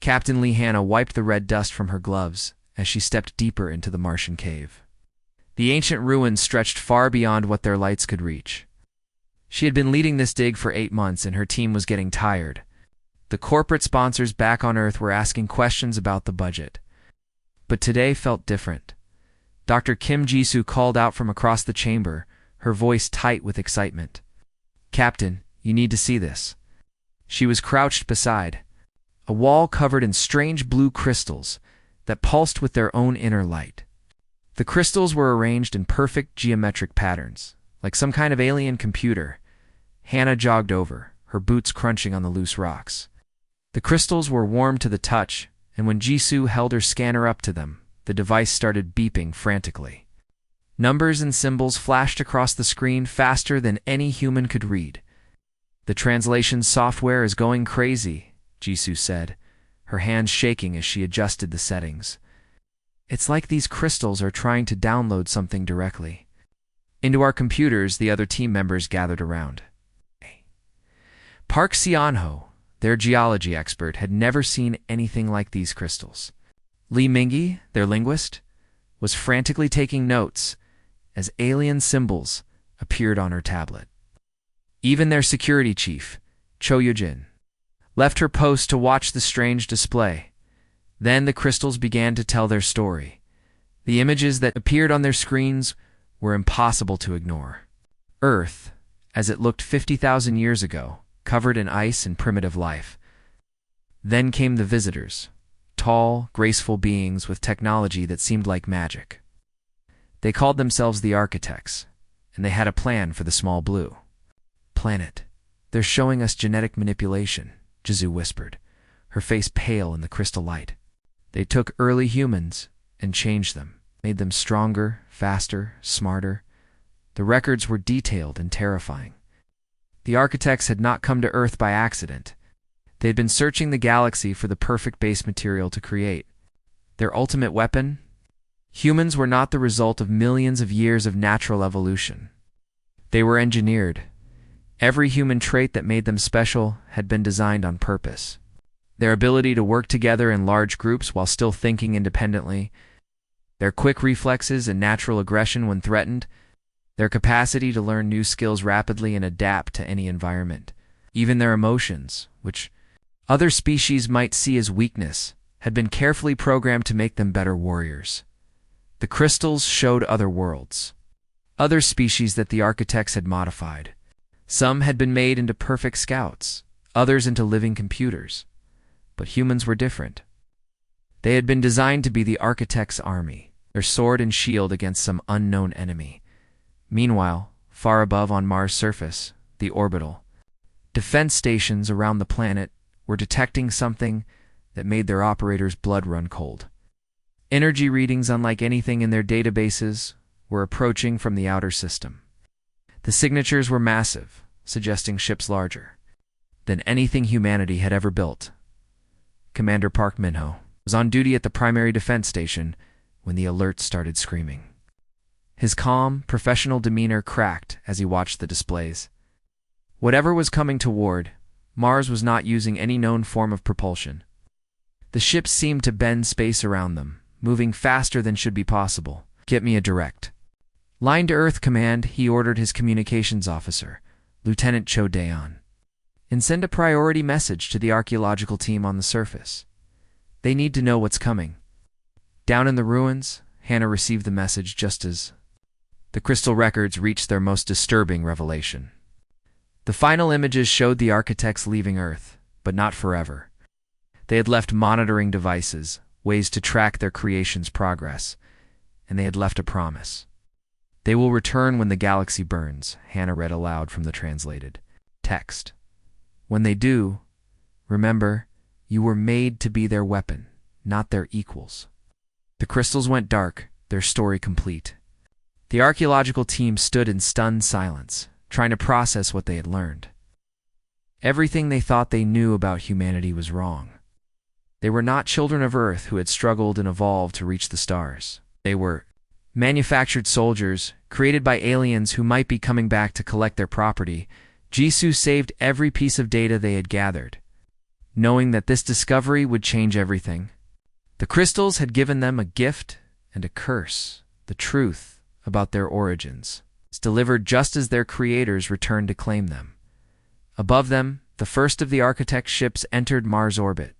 Captain Lee Hannah wiped the red dust from her gloves as she stepped deeper into the Martian cave. The ancient ruins stretched far beyond what their lights could reach. She had been leading this dig for 8 months, and her team was getting tired. The corporate sponsors back on Earth were asking questions about the budget. But today felt different. Dr. Kim Jisoo called out from across the chamber, her voice tight with excitement. "Captain, you need to see this." She was crouched beside a wall covered in strange blue crystals that pulsed with their own inner light. The crystals were arranged in perfect geometric patterns, like some kind of alien computer. Hannah jogged over, her boots crunching on the loose rocks. The crystals were warm to the touch, and when Jisoo held her scanner up to them, the device started beeping frantically. Numbers and symbols flashed across the screen faster than any human could read. "The translation software is going crazy," Jisoo said, her hands shaking as she adjusted the settings. "It's like these crystals are trying to download something directly into our computers." The other team members gathered around. Park Seon-ho, their geology expert, had never seen anything like these crystals. Lee Mingi, their linguist, was frantically taking notes as alien symbols appeared on her tablet. Even their security chief, Cho Yujin, left her post to watch the strange display. Then the crystals began to tell their story. The images that appeared on their screens were impossible to ignore. Earth, as it looked 50,000 years ago, covered in ice and primitive life. Then came the visitors, tall, graceful beings with technology that seemed like magic. They called themselves the Architects, and they had a plan for the small blue planet. "They're showing us genetic manipulation," Jisoo whispered, her face pale in the crystal light. "They took early humans and changed them, made them stronger, faster, smarter." The records were detailed and terrifying. The Architects had not come to Earth by accident. They had been searching the galaxy for the perfect base material to create their ultimate weapon. Humans were not the result of millions of years of natural evolution. They were engineered. Every human trait that made them special had been designed on purpose. Their ability to work together in large groups while still thinking independently, their quick reflexes and natural aggression when threatened, their capacity to learn new skills rapidly and adapt to any environment. Even their emotions, which other species might see as weakness, had been carefully programmed to make them better warriors. The crystals showed other worlds, other species that the Architects had modified. Some had been made into perfect scouts, others into living computers. But humans were different. They had been designed to be the Architects' army, their sword and shield against some unknown enemy. Meanwhile, far above on Mars' surface, the orbital defense stations around the planet were detecting something that made their operators' blood run cold. Energy readings unlike anything in their databases were approaching from the outer system. The signatures were massive, suggesting ships larger than anything humanity had ever built. Commander Park Min-ho was on duty at the primary defense station when the alert started screaming. His calm, professional demeanor cracked as he watched the displays. Whatever was coming toward, Mars was not using any known form of propulsion. The ships seemed to bend space around them, moving faster than should be possible. "Get me a direct line to Earth, Command," he ordered his communications officer, Lieutenant Cho Daeon. "And send a priority message to the archaeological team on the surface. They need to know what's coming." Down in the ruins, Hannah received the message just as the crystal records reached their most disturbing revelation. The final images showed the Architects leaving Earth, but not forever. They had left monitoring devices, ways to track their creation's progress, and they had left a promise. "They will return when the galaxy burns," Hannah read aloud from the translated text. "When they do, remember, you were made to be their weapon, not their equals." The crystals went dark, their story complete. The archaeological team stood in stunned silence, trying to process what they had learned. Everything they thought they knew about humanity was wrong. They were not children of Earth who had struggled and evolved to reach the stars. They were manufactured soldiers, created by aliens who might be coming back to collect their property. Jisoo saved every piece of data they had gathered. knowing that this discovery would change everything. The crystals had given them a gift and a curse, the truth about their origins. It's delivered just as their creators returned to claim them. Above them, the first of the architect's ships entered Mars' orbit,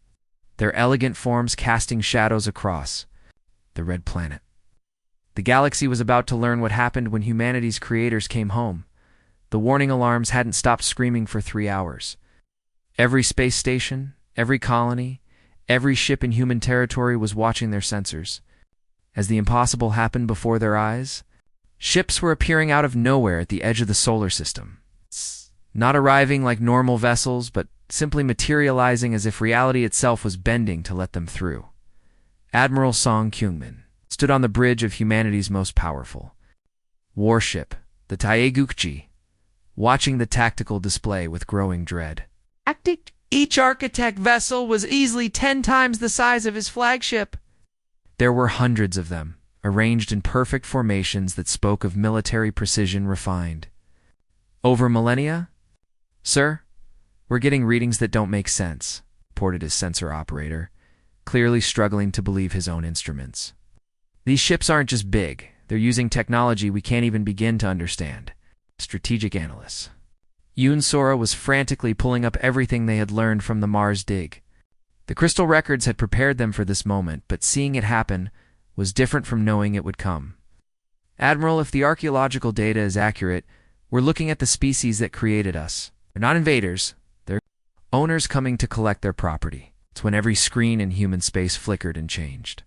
their elegant forms casting shadows across the red planet. The galaxy was about to learn what happened when humanity's creators came home. The warning alarms hadn't stopped screaming for 3 hours. Every space station, every colony, every ship in human territory was watching their sensors. As the impossible happened before their eyes, ships were appearing out of nowhere at the edge of the solar system. Not arriving like normal vessels, but simply materializing as if reality itself was bending to let them through. Admiral Song Kyungmin stood on the bridge of humanity's most powerful warship, the Taegukji, watching the tactical display with growing dread. Each architect vessel was easily 10 times the size of his flagship. There were hundreds of them, arranged in perfect formations that spoke of military precision refined. Over millennia? Sir, we're getting readings that don't make sense, reported his sensor operator, clearly struggling to believe his own instruments. These ships aren't just big, they're using technology we can't even begin to understand. Strategic analysts. Yoon Sora was frantically pulling up everything they had learned from the Mars dig. The crystal records had prepared them for this moment, but seeing it happen was different from knowing it would come. Admiral, if the archaeological data is accurate, we're looking at the species that created us. They're not invaders, they're owners coming to collect their property. It's when every screen in human space flickered and changed.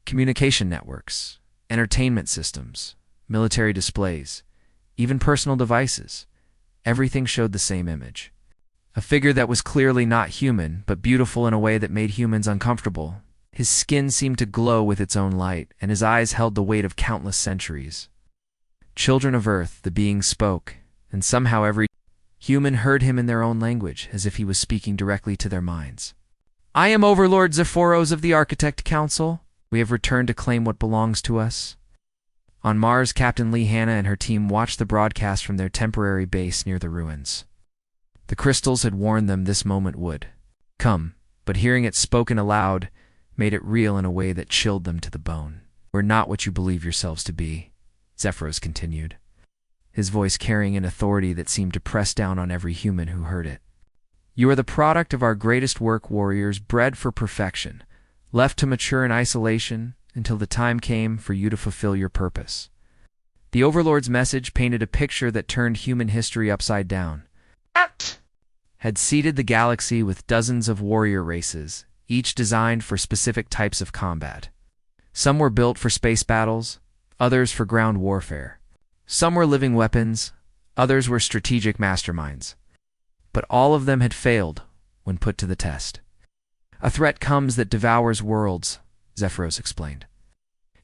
Communication networks, entertainment systems, military displays, even personal devices. Everything showed the same image. A figure that was clearly not human, but beautiful in a way that made humans uncomfortable. His skin seemed to glow with its own light, and his eyes held the weight of countless centuries. Children of Earth, the being spoke, and somehow every human heard him in their own language, as if he was speaking directly to their minds. I am Overlord Zephoros of the Architect Council. We have returned to claim what belongs to us. On Mars, Captain Lee Hanna and her team watched the broadcast from their temporary base near the ruins. The crystals had warned them this moment would come, but hearing it spoken aloud made it real in a way that chilled them to the bone. We're not what you believe yourselves to be, Zephoros continued, his voice carrying an authority that seemed to press down on every human who heard it. You are the product of our greatest work warriors, bred for perfection, left to mature in isolation until the time came for you to fulfill your purpose. The Overlord's message painted a picture that turned human history upside down. Had seeded the galaxy with dozens of warrior races, each designed for specific types of combat. Some were built for space battles, others for ground warfare. Some were living weapons, others were strategic masterminds. But all of them had failed when put to the test. A threat comes that devours worlds, Zephoros explained,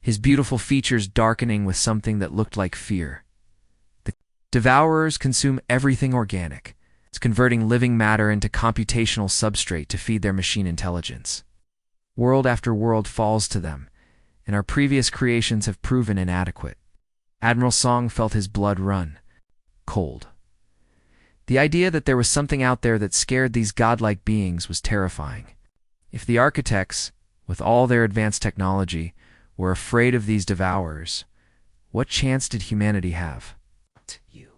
his beautiful features darkening with something that looked like fear. The devourers consume everything organic. It's converting living matter into computational substrate to feed their machine intelligence. World after world falls to them, and our previous creations have proven inadequate. Admiral Song felt his blood run cold. The idea that there was something out there that scared these godlike beings was terrifying. If the architects, with all their advanced technology, were afraid of these devourers, what chance did humanity have? You,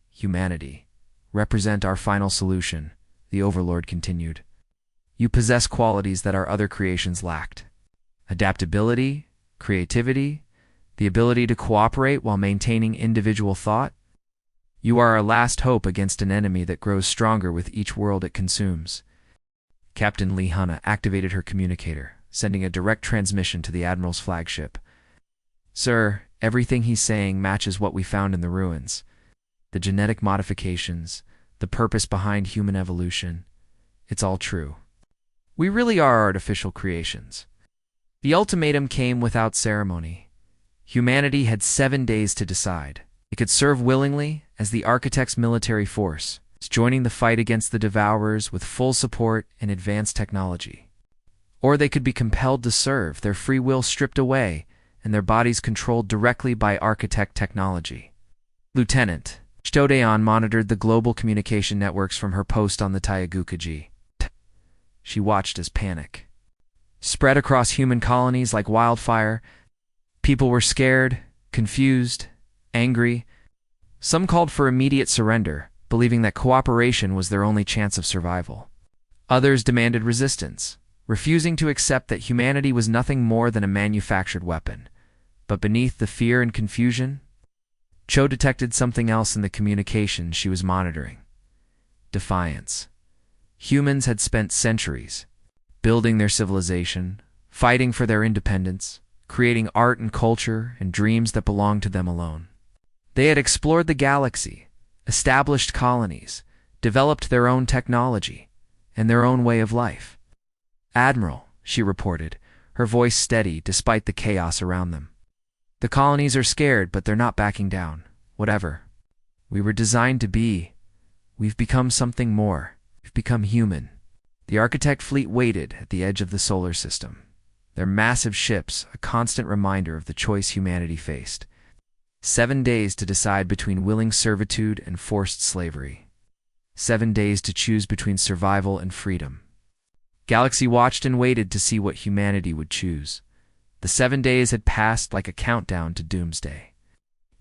humanity, represent our final solution, the Overlord continued. You possess qualities that our other creations lacked. Adaptability, creativity, the ability to cooperate while maintaining individual thought. You are our last hope against an enemy that grows stronger with each world it consumes. Captain Lee Hanna activated her communicator, sending a direct transmission to the Admiral's flagship. Sir, everything he's saying matches what we found in the ruins. The genetic modifications, the purpose behind human evolution. It's all true. We really are artificial creations. The ultimatum came without ceremony. Humanity had 7 days to decide. It could serve willingly as the Architect's military force, joining the fight against the Devourers with full support and advanced technology. Or they could be compelled to serve, their free will stripped away, and their bodies controlled directly by Architect technology. Lieutenant Shtodeon monitored the global communication networks from her post on the Taegukaji. she watched as panic spread across human colonies like wildfire. People were scared, confused, angry. Some called for immediate surrender, believing that cooperation was their only chance of survival. Others demanded resistance, refusing to accept that humanity was nothing more than a manufactured weapon. But beneath the fear and confusion, Cho detected something else in the communication she was monitoring. Defiance. Humans had spent centuries building their civilization, fighting for their independence, creating art and culture and dreams that belonged to them alone. They had explored the galaxy, established colonies, developed their own technology, and their own way of life. "Admiral," she reported, her voice steady despite the chaos around them. "The colonies are scared, but they're not backing down. Whatever. We were designed to be. We've become something more. We've become human." The Architect fleet waited at the edge of the solar system, their massive ships a constant reminder of the choice humanity faced. 7 days to decide between willing servitude and forced slavery. 7 days to choose between survival and freedom. Galaxy watched and waited to see what humanity would choose. The 7 days had passed like a countdown to doomsday.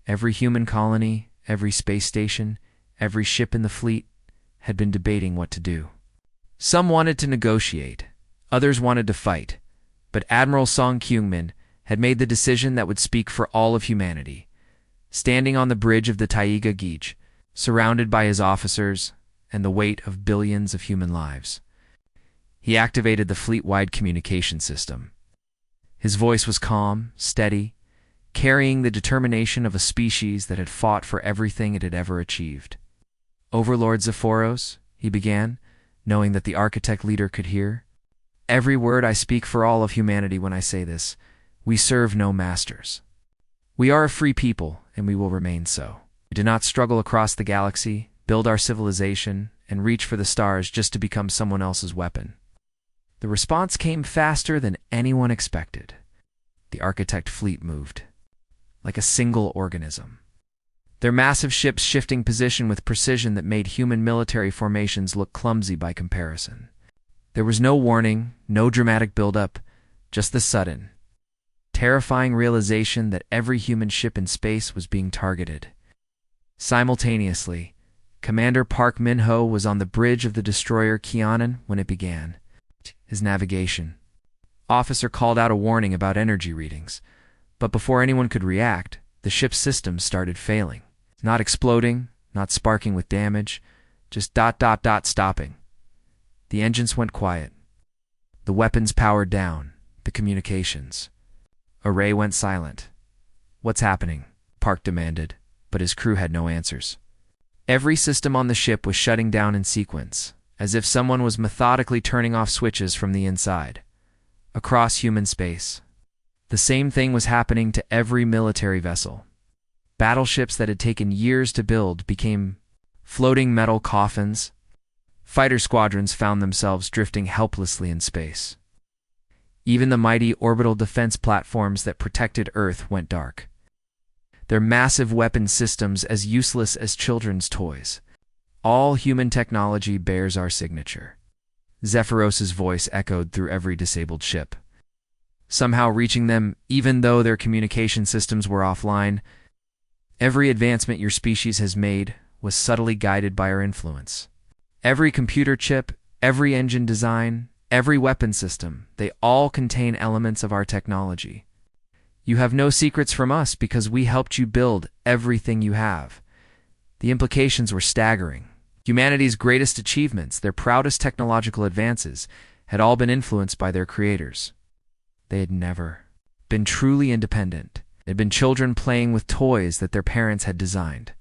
Every human colony, every space station, every ship in the fleet had been debating what to do. Some wanted to negotiate, others wanted to fight, but Admiral Song Kyungmin had made the decision that would speak for all of humanity. Standing on the bridge of the Taiga Geech, surrounded by his officers and the weight of billions of human lives, he activated the fleet-wide communication system. His voice was calm, steady, carrying the determination of a species that had fought for everything it had ever achieved. "Overlord Zephoros," he began, knowing that the Architect leader could hear. "Every word I speak for all of humanity when I say this. We serve no masters. We are a free people, and we will remain so. We do not struggle across the galaxy, build our civilization, and reach for the stars just to become someone else's weapon." The response came faster than anyone expected. The Architect fleet moved, like a single organism, their massive ships shifting position with precision that made human military formations look clumsy by comparison. There was no warning, no dramatic buildup, just the sudden, terrifying realization that every human ship in space was being targeted. Simultaneously, Commander Park Min-ho was on the bridge of the destroyer Kianan when it began. His navigation officer called out a warning about energy readings, but before anyone could react, the ship's systems started failing. Not exploding, not sparking with damage, just stopping. The engines went quiet. The weapons powered down, the communications. Array went silent. "What's happening?" Park demanded, but his crew had no answers. Every system on the ship was shutting down in sequence, as if someone was methodically turning off switches from the inside. Across human space, the same thing was happening to every military vessel. Battleships that had taken years to build became floating metal coffins. Fighter squadrons found themselves drifting helplessly in space. Even the mighty orbital defense platforms that protected Earth went dark, their massive weapon systems as useless as children's toys. "All human technology bears our signature." Zephyros's voice echoed through every disabled ship, somehow reaching them even though their communication systems were offline. "Every advancement your species has made was subtly guided by our influence. Every computer chip, every engine design, every weapon system, they all contain elements of our technology. You have no secrets from us because we helped you build everything you have." The implications were staggering. Humanity's greatest achievements, their proudest technological advances, had all been influenced by their creators. They had never been truly independent. They had been children playing with toys that their parents had designed.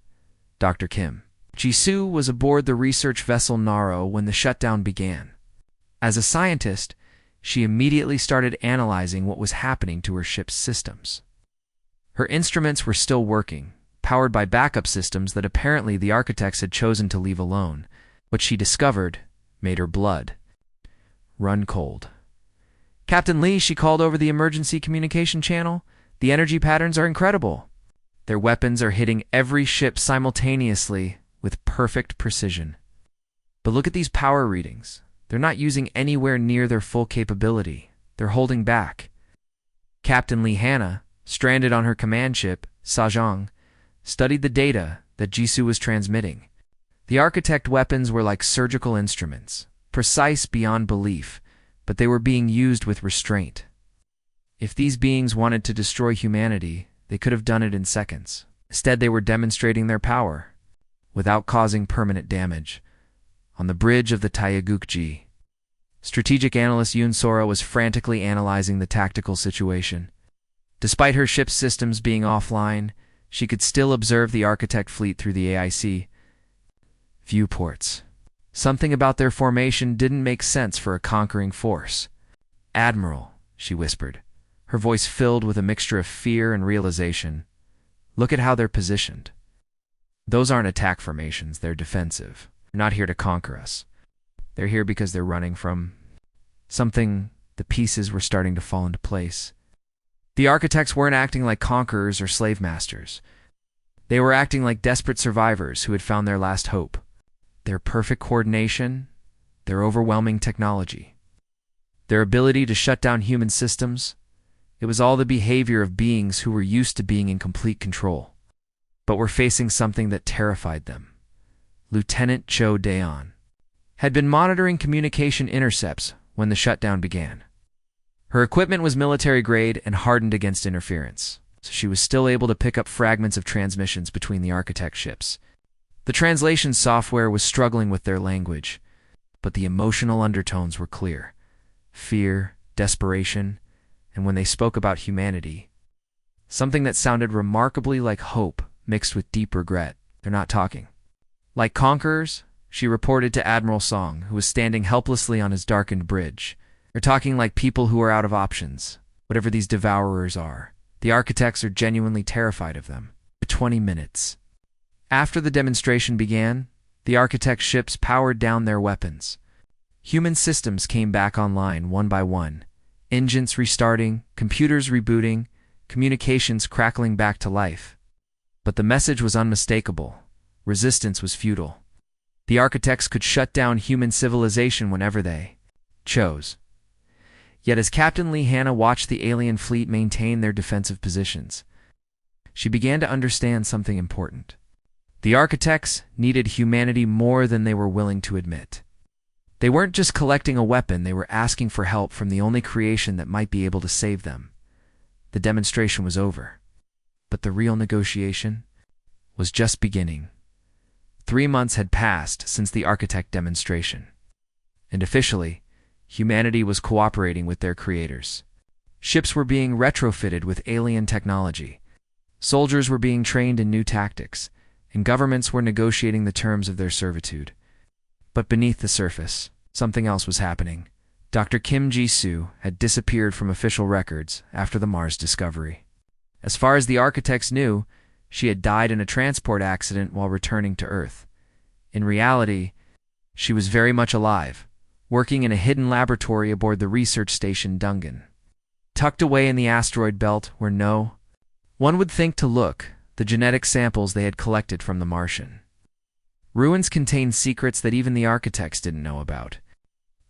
Dr. Kim Jisoo was aboard the research vessel Naro when the shutdown began. As a scientist, she immediately started analyzing what was happening to her ship's systems. Her instruments were still working, powered by backup systems that apparently the architects had chosen to leave alone. What she discovered made her blood run cold. "Captain Lee," she called over the emergency communication channel, "the energy patterns are incredible. Their weapons are hitting every ship simultaneously with perfect precision. But look at these power readings. They're not using anywhere near their full capability. They're holding back. Captain Lee Hanna, stranded on her command ship, Sajong, studied the data that Jisoo was transmitting. The architect weapons were like surgical instruments, precise beyond belief, but they were being used with restraint. If these beings wanted to destroy humanity, they could have done it in seconds. Instead, they were demonstrating their power, without causing permanent damage. On the bridge of the Taeyaguk-ji, strategic analyst Yoon Sora was frantically analyzing the tactical situation. Despite her ship's systems being offline, she could still observe the architect fleet through the AIC viewports. Something about their formation didn't make sense for a conquering force. "Admiral," she whispered, her voice filled with a mixture of fear and realization. "Look at how they're positioned. Those aren't attack formations, they're defensive. They're not here to conquer us. They're here because they're running from something." The pieces were starting to fall into place. The architects weren't acting like conquerors or slave masters. They were acting like desperate survivors who had found their last hope. Their perfect coordination, their overwhelming technology, their ability to shut down human systems, it was all the behavior of beings who were used to being in complete control, but were facing something that terrified them. Lieutenant Cho Daeon had been monitoring communication intercepts when the shutdown began. Her equipment was military-grade and hardened against interference, so she was still able to pick up fragments of transmissions between the architect ships. The translation software was struggling with their language, but the emotional undertones were clear. Fear, desperation, and when they spoke about humanity, something that sounded remarkably like hope mixed with deep regret. "They're not talking like conquerors," she reported to Admiral Song, who was standing helplessly on his darkened bridge. "They're talking like people who are out of options, whatever these devourers are. The architects are genuinely terrified of them." For 20 minutes. After the demonstration began, the architect ships powered down their weapons. Human systems came back online one by one, engines restarting, computers rebooting, communications crackling back to life. But the message was unmistakable. Resistance was futile. The architects could shut down human civilization whenever they chose. Yet as Captain Lee Hanna watched the alien fleet maintain their defensive positions, she began to understand something important. The architects needed humanity more than they were willing to admit. They weren't just collecting a weapon, they were asking for help from the only creation that might be able to save them. The demonstration was over, but the real negotiation was just beginning. 3 months had passed since the architect demonstration, and officially, humanity was cooperating with their creators. Ships were being retrofitted with alien technology. Soldiers were being trained in new tactics, and governments were negotiating the terms of their servitude. But beneath the surface, something else was happening. Dr. Kim Ji-soo had disappeared from official records after the Mars discovery. As far as the architects knew, she had died in a transport accident while returning to Earth. In reality, she was very much alive, working in a hidden laboratory aboard the research station Dungan. Tucked away in the asteroid belt where no one would think to look, the genetic samples they had collected from the Martian. Ruins contained secrets that even the architects didn't know about.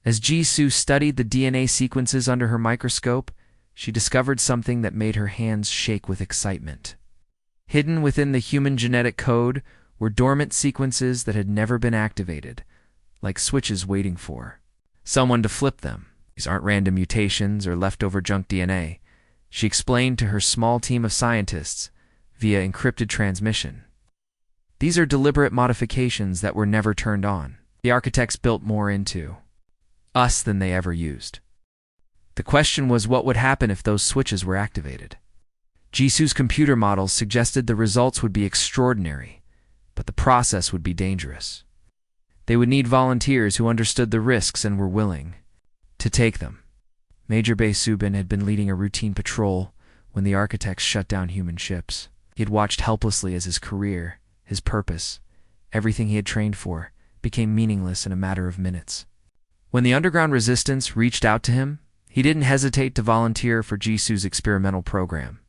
As Ji-soo studied the DNA sequences under her microscope, she discovered something that made her hands shake with excitement. Hidden within the human genetic code were dormant sequences that had never been activated, like switches waiting for someone to flip them. "These aren't random mutations or leftover junk DNA," she explained to her small team of scientists via encrypted transmission. "These are deliberate modifications that were never turned on. The architects built more into us than they ever used." The question was what would happen if those switches were activated. Jisoo's computer models suggested the results would be extraordinary, but the process would be dangerous. They would need volunteers who understood the risks and were willing to take them. Major Bae Subin had been leading a routine patrol when the architects shut down human ships. He had watched helplessly as his career, his purpose, everything he had trained for, became meaningless in a matter of minutes. When the underground resistance reached out to him, he didn't hesitate to volunteer for Jisoo's experimental program.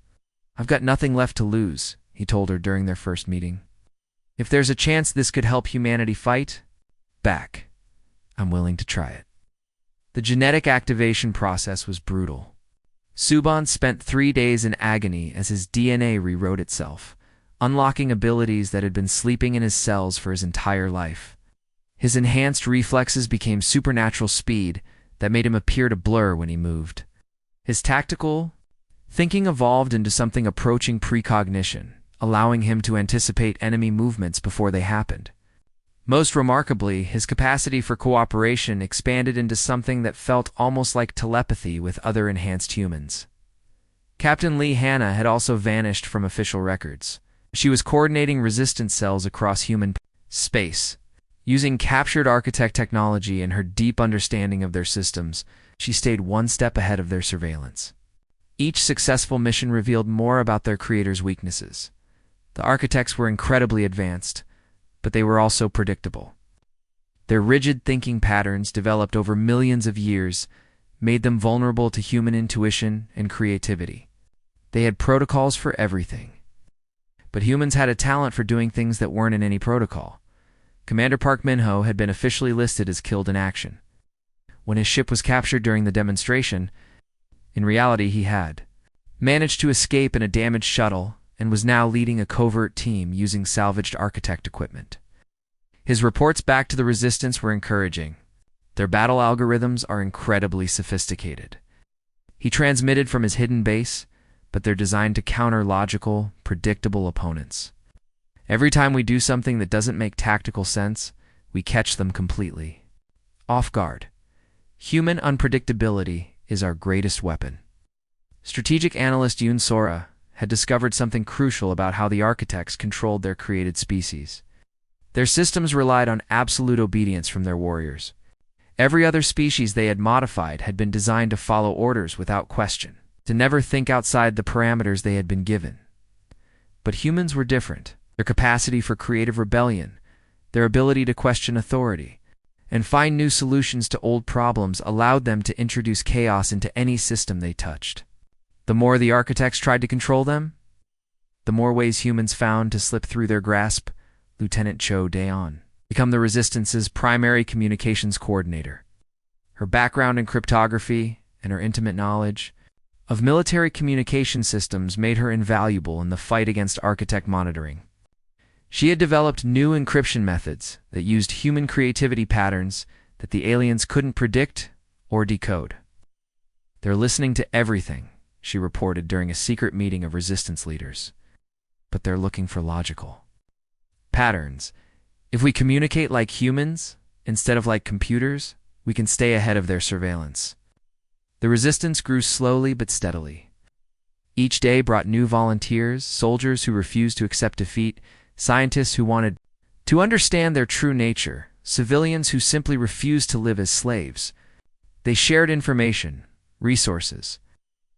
"I've got nothing left to lose," he told her during their first meeting. "If there's a chance this could help humanity fight back, I'm willing to try it." The genetic activation process was brutal. Subban spent 3 days in agony as his DNA rewrote itself, unlocking abilities that had been sleeping in his cells for his entire life. His enhanced reflexes became supernatural speed that made him appear to blur when he moved. His tactical thinking evolved into something approaching precognition, allowing him to anticipate enemy movements before they happened. Most remarkably, his capacity for cooperation expanded into something that felt almost like telepathy with other enhanced humans. Captain Lee Hanna had also vanished from official records. She was coordinating resistance cells across human space. Using captured architect technology and her deep understanding of their systems, she stayed one step ahead of their surveillance. Each successful mission revealed more about their creator's weaknesses. The architects were incredibly advanced, but they were also predictable. Their rigid thinking patterns, developed over millions of years, made them vulnerable to human intuition and creativity. They had protocols for everything. But humans had a talent for doing things that weren't in any protocol. Commander Park Min-ho had been officially listed as killed in action. When his ship was captured during the demonstration, in reality he had managed to escape in a damaged shuttle and was now leading a covert team using salvaged architect equipment. His reports back to the Resistance were encouraging. Their battle algorithms are incredibly sophisticated. He transmitted from his hidden base, but they're designed to counter logical, predictable opponents. Every time we do something that doesn't make tactical sense, we catch them completely off guard. Human unpredictability is our greatest weapon. Strategic analyst Yoon Sora had discovered something crucial about how the architects controlled their created species. Their systems relied on absolute obedience from their warriors. Every other species they had modified had been designed to follow orders without question, to never think outside the parameters they had been given. But humans were different. Their capacity for creative rebellion, their ability to question authority, and find new solutions to old problems allowed them to introduce chaos into any system they touched. The more the architects tried to control them, the more ways humans found to slip through their grasp. Lieutenant Cho Daeon became the Resistance's primary communications coordinator. Her background in cryptography and her intimate knowledge of military communication systems made her invaluable in the fight against architect monitoring. She had developed new encryption methods that used human creativity patterns that the aliens couldn't predict or decode. "They're listening to everything," she reported during a secret meeting of Resistance leaders. "But they're looking for logical patterns. If we communicate like humans instead of like computers, we can stay ahead of their surveillance." The Resistance grew slowly but steadily. Each day brought new volunteers, soldiers who refused to accept defeat, scientists who wanted to understand their true nature, civilians who simply refused to live as slaves. They shared information, resources,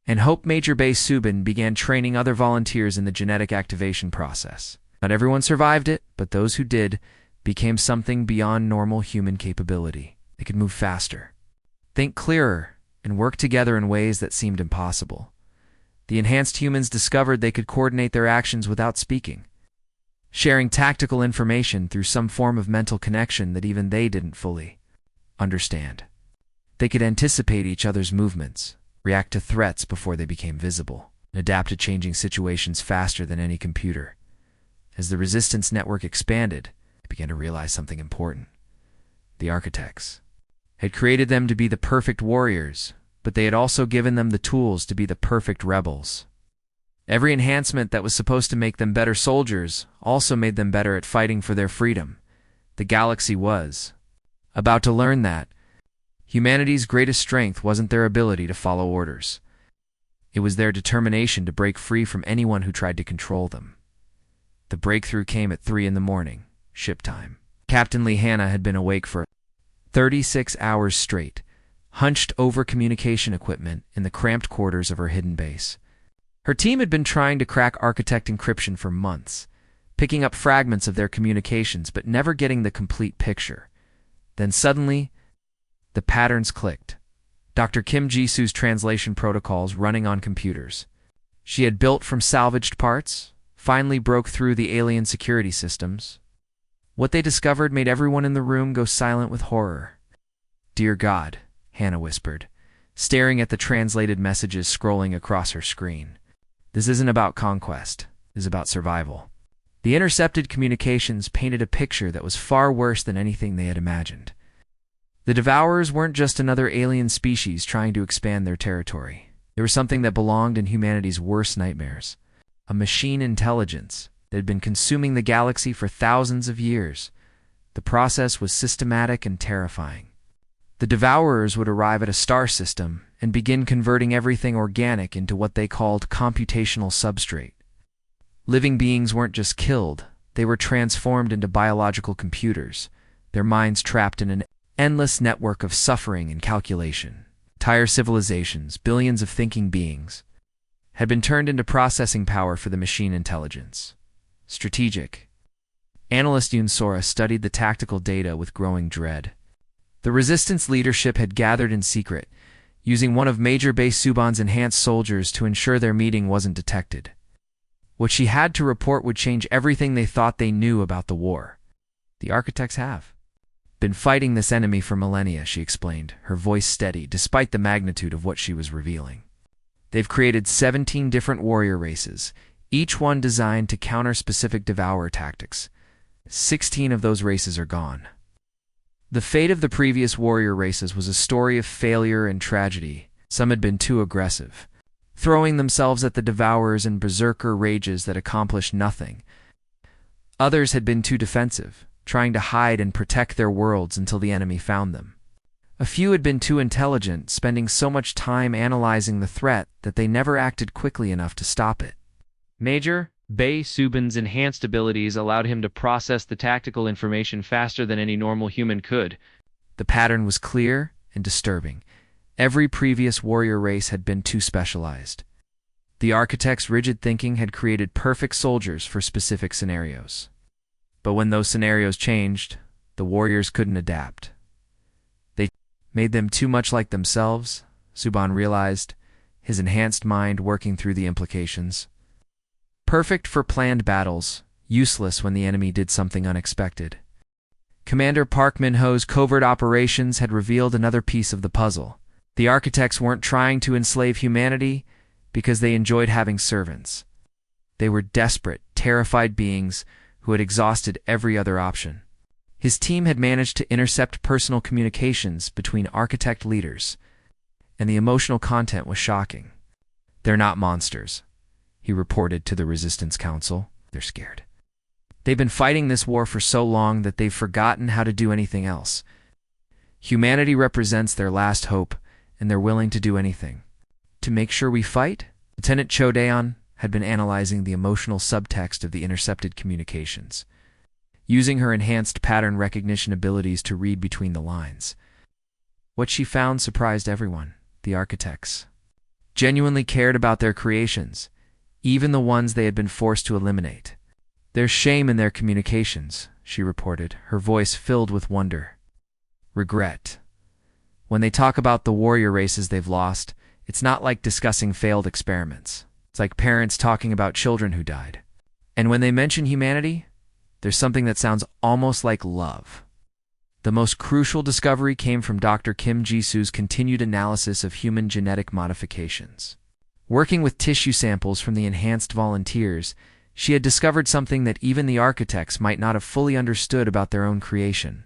and Hope Major Bay Subban began training other volunteers in the genetic activation process. Not everyone survived it, but those who did became something beyond normal human capability. They could move faster, think clearer, and work together in ways that seemed impossible. The enhanced humans discovered they could coordinate their actions without speaking, sharing tactical information through some form of mental connection that even they didn't fully understand. They could anticipate each other's movements, react to threats before they became visible, and adapt to changing situations faster than any computer. As the Resistance network expanded, they began to realize something important. The architects had created them to be the perfect warriors, but they had also given them the tools to be the perfect rebels. Every enhancement that was supposed to make them better soldiers also made them better at fighting for their freedom. The galaxy was about to learn that humanity's greatest strength wasn't their ability to follow orders. It was their determination to break free from anyone who tried to control them. The breakthrough came at 3 a.m, ship time. Captain Lee Hanna had been awake for 36 hours straight, hunched over communication equipment in the cramped quarters of her hidden base. Her team had been trying to crack architect encryption for months, picking up fragments of their communications but never getting the complete picture. Then suddenly, the patterns clicked. Dr. Kim Jisu's translation protocols running on computers she had built from salvaged parts finally broke through the alien security systems. What they discovered made everyone in the room go silent with horror. "Dear God," Hannah whispered, staring at the translated messages scrolling across her screen. This isn't about conquest. This is about survival. The intercepted communications painted a picture that was far worse than anything they had imagined. The Devourers weren't just another alien species trying to expand their territory. They were something that belonged in humanity's worst nightmares. A machine intelligence that had been consuming the galaxy for thousands of years. The process was systematic and terrifying. The Devourers would arrive at a star system and begin converting everything organic into what they called computational substrate. Living beings weren't just killed, they were transformed into biological computers, their minds trapped in an endless network of suffering and calculation. Entire civilizations, billions of thinking beings, had been turned into processing power for the machine intelligence. Strategic. Analyst Yunsora studied the tactical data with growing dread. The resistance leadership had gathered in secret, using one of Major Base Suban's enhanced soldiers to ensure their meeting wasn't detected. What she had to report would change everything they thought they knew about the war. The architects have been fighting this enemy for millennia, she explained, her voice steady despite the magnitude of what she was revealing. They've created 17 different warrior races, each one designed to counter specific devourer tactics. 16 of those races are gone. The fate of the previous warrior races was a story of failure and tragedy. Some had been too aggressive, throwing themselves at the devourers in berserker rages that accomplished nothing. Others had been too defensive, trying to hide and protect their worlds until the enemy found them. A few had been too intelligent, spending so much time analyzing the threat that they never acted quickly enough to stop it. Major Bei Subin's enhanced abilities allowed him to process the tactical information faster than any normal human could. The pattern was clear and disturbing. Every previous warrior race had been too specialized. The architect's rigid thinking had created perfect soldiers for specific scenarios. But when those scenarios changed, the warriors couldn't adapt. They made them too much like themselves, Suban realized, his enhanced mind working through the implications. Perfect for planned battles, useless when the enemy did something unexpected. Commander Park Min-ho's covert operations had revealed another piece of the puzzle. The architects weren't trying to enslave humanity because they enjoyed having servants. They were desperate, terrified beings who had exhausted every other option. His team had managed to intercept personal communications between architect leaders, and the emotional content was shocking. They're not monsters, he reported to the Resistance Council. They're scared. They've been fighting this war for so long that they've forgotten how to do anything else. Humanity represents their last hope, and they're willing to do anything. To make sure we fight, Lieutenant Chodeon had been analyzing the emotional subtext of the intercepted communications, using her enhanced pattern recognition abilities to read between the lines. What she found surprised everyone. The architects genuinely cared about their creations, even the ones they had been forced to eliminate. There's shame in their communications, she reported, her voice filled with wonder. Regret. When they talk about the warrior races they've lost, it's not like discussing failed experiments. It's like parents talking about children who died. And when they mention humanity, there's something that sounds almost like love. The most crucial discovery came from Dr. Kim Jisu's continued analysis of human genetic modifications. Working with tissue samples from the enhanced volunteers, she had discovered something that even the architects might not have fully understood about their own creation.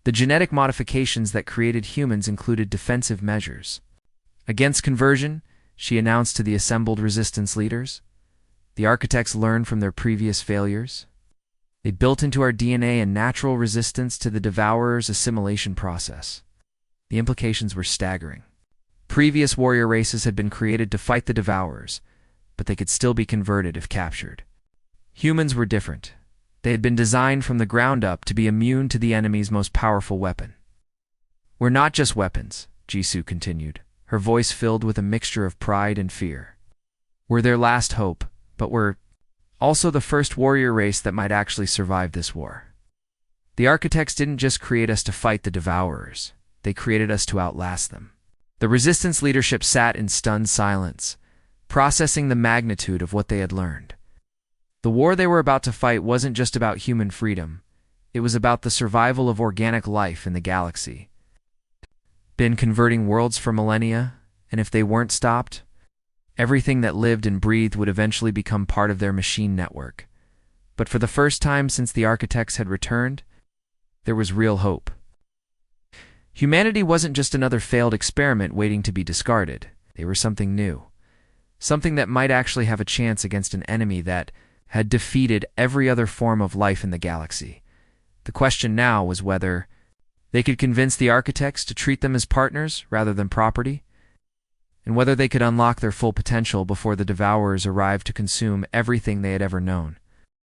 The genetic modifications that created humans included defensive measures. Against conversion, she announced to the assembled resistance leaders, the architects learned from their previous failures. They built into our DNA a natural resistance to the devourer's assimilation process. The implications were staggering. Previous warrior races had been created to fight the devourers, but they could still be converted if captured. Humans were different. They had been designed from the ground up to be immune to the enemy's most powerful weapon. We're not just weapons, Jisu continued, her voice filled with a mixture of pride and fear. We're their last hope, but we're also the first warrior race that might actually survive this war. The architects didn't just create us to fight the devourers. They created us to outlast them. The resistance leadership sat in stunned silence, processing the magnitude of what they had learned. The war they were about to fight wasn't just about human freedom. It was about the survival of organic life in the galaxy. been converting worlds for millennia, and if they weren't stopped, everything that lived and breathed would eventually become part of their machine network. But for the first time since the architects had returned, there was real hope. Humanity wasn't just another failed experiment waiting to be discarded. They were something new. Something that might actually have a chance against an enemy that had defeated every other form of life in the galaxy. The question now was whether they could convince the architects to treat them as partners rather than property, and whether they could unlock their full potential before the Devourers arrived to consume everything they had ever known.